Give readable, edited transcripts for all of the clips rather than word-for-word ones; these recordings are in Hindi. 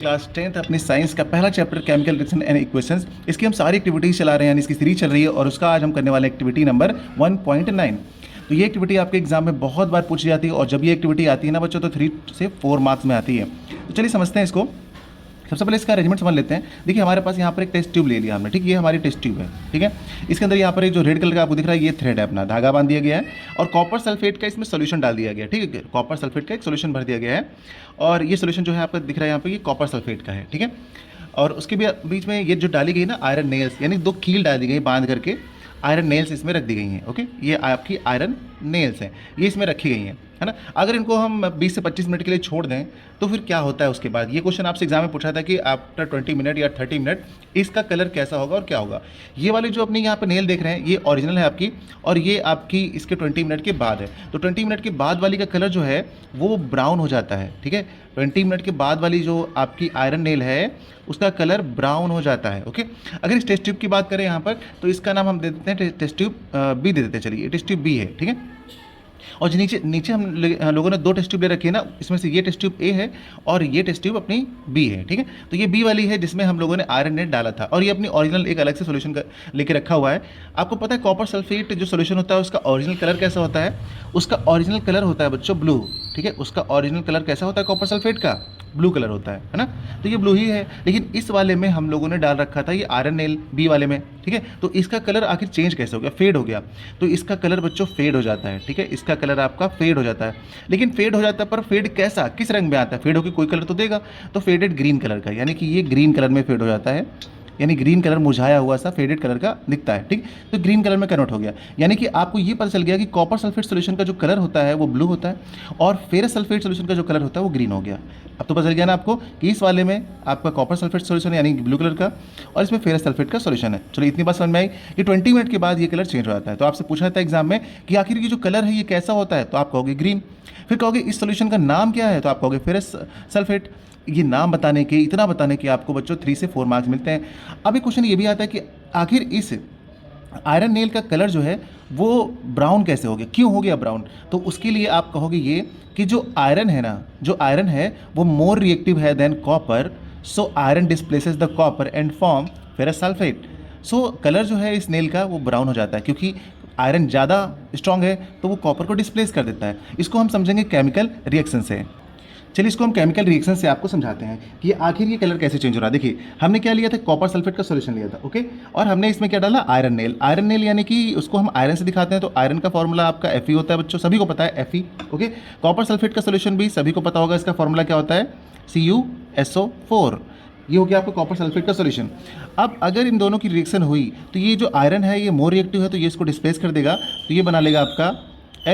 क्लास 10th अपनी साइंस का पहला chapter chemical reaction and equations, इसकी हम सारी एक्टिविटीज़ चला रहे हैं, यानी इसकी सीरीज चल रही है और उसका आज हम करने वाले एक्टिविटी नंबर 1.9। तो ये एक्टिविटी आपके एग्जाम में बहुत बार पूछी जाती है और जब ये एक्टिविटी आती है ना बच्चों तो 3 से 4 मार्क्स में आती है। तो चलिए समझते हैं इसको। सबसे पहले इसका अरेंजमेंट समझ लेते हैं। देखिए हमारे पास यहाँ पर एक टेस्ट ट्यूब ले लिया हमने, ठीक है, ये हमारी टेस्ट ट्यूब है, ठीक है। इसके अंदर यहाँ पर एक जो रेड कलर का आपको दिख रहा है ये थ्रेड है, अपना धागा बांध दिया गया है और कॉपर सल्फेट का इसमें सोल्यूशन डाल दिया गया है, ठीक है। कॉपर सल्फेट का एक सोल्यूशन भर दिया गया है और ये सोल्यूशन जो है आपको दिख रहा है यहाँ पर ये कॉपर सल्फेट का है, ठीक है। और उसके बीच में ये जो डाली गई ना आयरन नेल्स, यानी 2 कील डाल दी गई बांध करके, आयरन नेल्स इसमें रख दी गई हैं, ओके। ये आपकी आयरन नेल्स हैं, ये इसमें रखी गई हैं, है ना। अगर इनको हम 20 से 25 मिनट के लिए छोड़ दें तो फिर क्या होता है उसके बाद, ये क्वेश्चन आपसे एग्जाम में पूछा था कि आफ्टर 20 मिनट या 30 मिनट इसका कलर कैसा होगा और क्या होगा। ये वाली जो अपनी यहाँ पे नेल देख रहे हैं ये ओरिजिनल है आपकी और ये आपकी इसके 20 मिनट के बाद है। तो 20 मिनट के बाद वाली का कलर जो है वो ब्राउन हो जाता है, ठीक है। 20 मिनट के बाद वाली जो आपकी आयरन नेल है उसका कलर ब्राउन हो जाता है, ओके। अगर इस टेस्ट ट्यूब की बात करें यहाँ पर तो इसका नाम हम दे देते हैं टेस्ट ट्यूब बी दे देते हैं, चलिए टेस्ट ट्यूब बी है, ठीक है। और जो नीचे नीचे हम लोगों ने 2 टेस्ट ट्यूब ले रखी है ना, इसमें से ये टेस्ट ट्यूब ए है और ये टेस्ट ट्यूब अपनी बी है, ठीक है। तो ये बी वाली है जिसमें हम लोगों ने आयरन नेट डाला था और ये अपनी ओरिजिनल एक अलग से सोल्यूशन लेके रखा हुआ है। आपको पता है कॉपर सल्फेट जो सोल्यूशन होता है उसका ओरिजिनल कलर कैसा होता है, उसका ओरिजिनल कलर होता है बच्चों ब्लू, ठीक है। उसका ओरिजिनल कलर कैसा होता है कॉपर सल्फेट का, ब्लू कलर होता है ना। तो ये ब्लू ही है, लेकिन इस वाले में हम लोगों ने डाल रखा था ये आयरन नेल बी वाले में, ठीक है। तो इसका कलर आखिर चेंज कैसे हो गया, फेड हो गया। तो इसका कलर बच्चों फेड हो जाता है, ठीक है। इसका कलर आपका फेड हो जाता है, लेकिन फेड हो जाता है पर फेड कैसा, किस रंग में आता है, फेड होकर कोई कलर तो देगा, तो फेडेड ग्रीन कलर का, यानी कि ये ग्रीन कलर में फेड हो जाता है, यानी ग्रीन कलर मुरझाया हुआ सा फेडेड कलर का दिखता है, ठीक। तो ग्रीन कलर में कन्वर्ट हो गया, यानी कि आपको ये पता चल गया कि कॉपर सल्फेट सोल्यूशन का जो कलर होता है वो ब्लू होता है और फेरस सल्फेट सोल्यूशन का जो कलर होता है वो ग्रीन हो गया। अब तो पता चल गया ना आपको कि इस वाले में आपका कॉपर सल्फेट सोल्यूशन है यानी ब्लू कलर का और इसमें फेरस सल्फेट का सोल्यूशन है। चलो इतनी बात समझ में आई कि 20 मिनट के बाद ये कलर चेंज हो जाता है। तो आपसे पूछा जाता है एग्जाम में कि आखिर ये जो कलर है ये कैसा होता है, तो आप कहोगे ग्रीन। फिर कहोगे इस सोल्यूशन का नाम क्या है, तो आप कहोगे फेरस सल्फेट। ये नाम बताने के, इतना बताने के आपको बच्चों 3 से 4 मार्क्स मिलते हैं। अब एक क्वेश्चन ये भी आता है कि आखिर इस आयरन नेल का कलर जो है वो ब्राउन कैसे हो गया, क्यों हो गया ब्राउन। तो उसके लिए आप कहोगे ये कि जो आयरन है ना, जो आयरन है वो मोर रिएक्टिव है than copper, so iron displaces the copper and form ferrous sulphate. So colour जो है इस नेल का वो ब्राउन हो जाता है क्योंकि आयरन ज़्यादा स्ट्रॉन्ग है तो वो कॉपर को डिस्प्लेस कर देता है। इसको हम समझेंगे केमिकल रिएक्शन से। चलिए इसको हम केमिकल रिएक्शन से आपको समझाते हैं कि आखिर ये कलर कैसे चेंज हो रहा है। देखिए हमने क्या लिया था, कॉपर सल्फेट का सॉल्यूशन लिया था, ओके। और हमने इसमें क्या डाला, आयरन नेल। आयरन नेल यानी कि उसको हम आयरन से दिखाते हैं, तो आयरन का फॉर्मूला आपका Fe होता है बच्चों, सभी को पता है Fe, ओके। कॉपर सल्फेट का सॉल्यूशन भी सभी को पता होगा, इसका फॉर्मूला क्या होता है CuSO4। ये हो गया आपका कॉपर सल्फेट का सॉल्यूशन। अब अगर इन दोनों की रिएक्शन हुई तो ये जो आयरन है ये मोर रिएक्टिव है तो ये इसको डिस्प्लेस कर देगा, तो ये बना लेगा आपका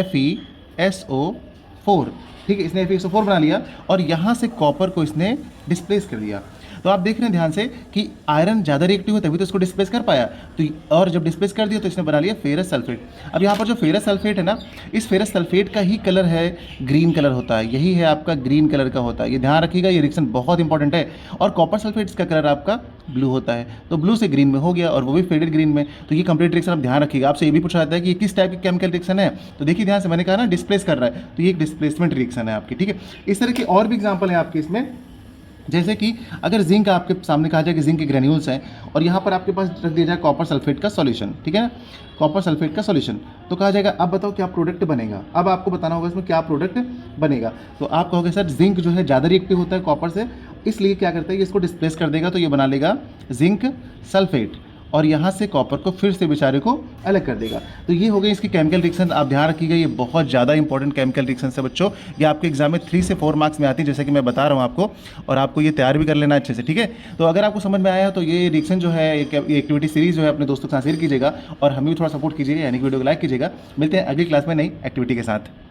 FeSO4, ठीक है। इसने FeSO4 बना लिया और यहाँ से कॉपर को इसने डिस्प्लेस कर दिया। तो आप देख रहे हैं ध्यान से कि आयरन ज़्यादा रिएक्टिव है तभी तो इसको डिस्प्लेस कर पाया, तो और जब डिस्प्लेस कर दिया तो इसने बना लिया फेरस सल्फेट। अब यहाँ पर जो फेरस सल्फेट है ना, इस फेरस सल्फेट का ही कलर है ग्रीन कलर होता है, यही है आपका ग्रीन कलर का होता है। ये ध्यान रखिएगा, ये रिएक्शन बहुत इंपॉर्टेंट है। और कॉपर सल्फेट का कलर आपका ब्लू होता है, तो ब्लू से ग्रीन में हो गया और वो भी फेडेड ग्रीन में। तो ये कंप्लीट रिएक्शन आप ध्यान रखिएगा। आपसे ये भी पूछा जाता है कि ये किस टाइप की केमिकल रिएक्शन है, तो देखिए ध्यान से, मैंने कहा ना डिस्प्लेस कर रहा है, तो ये एक डिस्प्लेसमेंट रिएक्शन है आपकी, ठीक है। इस तरह के और भी एग्जाम्पल है आपके इसमें, जैसे कि अगर जिंक आपके सामने कहा जाए कि जिंक के ग्रेन्यूल्स हैं और यहाँ पर आपके पास रख दिया जाए कॉपर सल्फेट का सॉल्यूशन, ठीक है ना, कॉपर सल्फेट का सॉल्यूशन, तो कहा जाएगा अब बताओ क्या प्रोडक्ट बनेगा। अब आपको बताना होगा इसमें क्या प्रोडक्ट बनेगा। तो आप कहोगे सर जिंक जो है ज़्यादा रिएक्टिव होता है कॉपर से, इसलिए क्या करता है ये इसको डिस्प्लेस कर देगा, तो ये बना लेगा जिंक सल्फेट और यहाँ से कॉपर को फिर से बेचारे को अलग कर देगा। तो ये हो गई इसकी केमिकल रिएक्शन। आप ध्यान रखिएगा, ये बहुत ज़्यादा इंपॉर्टेंट केमिकल रिएक्शन है बच्चों। ये आपके एग्जाम में 3 से 4 मार्क्स में आती है, जैसे कि मैं बता रहा हूँ आपको, और आपको ये तैयार भी कर लेना अच्छे से, ठीक है। तो अगर आपको समझ में आया तो ये रिएक्शन जो है, ये एक्टिविटी सीरीज जो है अपने दोस्तों के साथ शेयर कीजिएगा और हमें भी थोड़ा सपोर्ट कीजिएगा, यानी कि वीडियो को लाइक कीजिएगा। मिलते हैं अगली क्लास में नई एक्टिविटी के साथ।